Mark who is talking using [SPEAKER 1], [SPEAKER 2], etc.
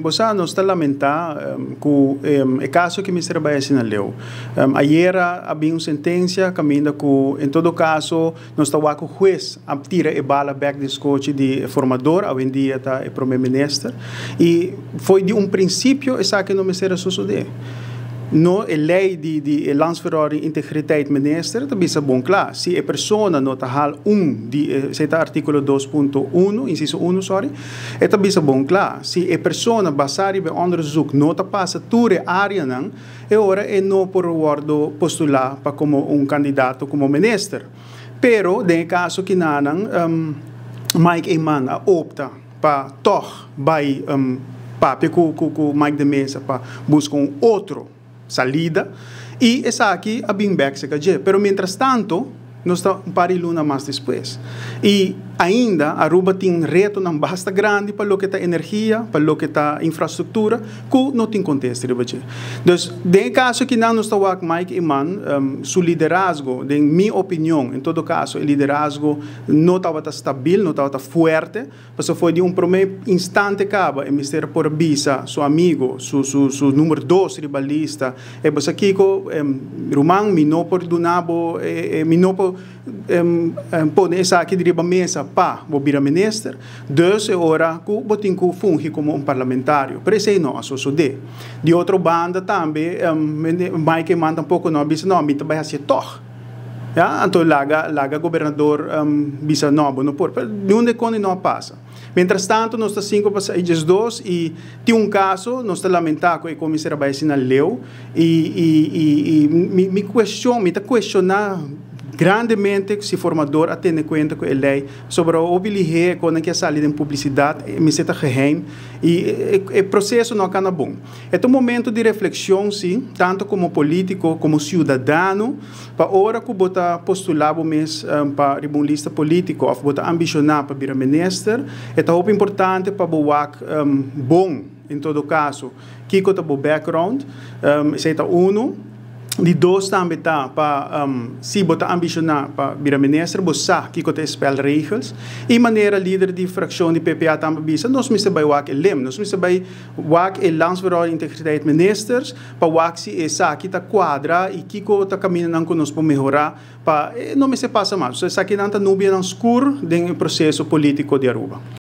[SPEAKER 1] você não está lamentar com o caso que me trabalha sinaleu. Ayer havia uma sentença caminha que, em todo caso, nós está com o juiz a tirar a bala back de escote de formador, hoje em dia está o primeiro-ministro, e foi de um princípio essa que não me será suceder. No, a lei de landsverhouding integriteit minister, também é bom claro. Se a pessoa não está hal de artigo 2.1, inciso 1, sorry, é também bom claro. Se a pessoa baseada em onderzoek não está passa toda a área, é hora é não por o postular para como candidato como minister. Pero, no caso que não, Mike Eman opta para toch vai papi com Mike de Mesa para buscar outro salida e essa aqui a bem back se caje, pero mientras tanto nós está um par de luna mais depois e ainda a Aruba tem reto não basta grande para o que está energia, para o que está infraestrutura, que não tem contexto de bater. Então, em caso que não nós está com Mike Eman, seu liderazgo, em minha opinião, em todo caso, o liderazgo não estava estável, não estava forte, mas foi de um primeiro instante acaba, o Ministério por visa, seu amigo, seu número 2 rivalista, e você aqui com Romão, me não por donabo, me não por pôr essa aqui de mesa para o primeiro-ministro, dus é hora que o tem que fungir como parlamentário. Por isso não, a suceder. De outra banda também, Mike manda um pouco não, bisa não, me também assim toch. Ja, então laga governador bisa não, não por. De onde quando não passa. Mientras tanto, nós estamos 5 países dois e tem um caso, nós estamos lamentando que o comissário vai assinar leu e me questionar grandemente se formador a ter conta com a lei sobre a obrigação quando que sai em publicidade me seta geheim e o processo não é bom. É um momento de reflexão sim, tanto como político como cidadão, para hora que bota postular mês para uma lista política ou bota ambicionar para virar ministro, é muito importante para boak bom em todo caso, que é o background, esse é de dois também tá para se botar ambicionar para virar ministro, você que tem spelregels e maneira líder de fração de PPA também bisa, nós me vai wak lem, nós me vai wak landsverhouding integriteit ministers para wak se essa aqui tá quadra e que tá caminhando com nós para melhorar, para não me se passa mais, essa aqui não tá nubia não escuro dentro do processo político de Aruba.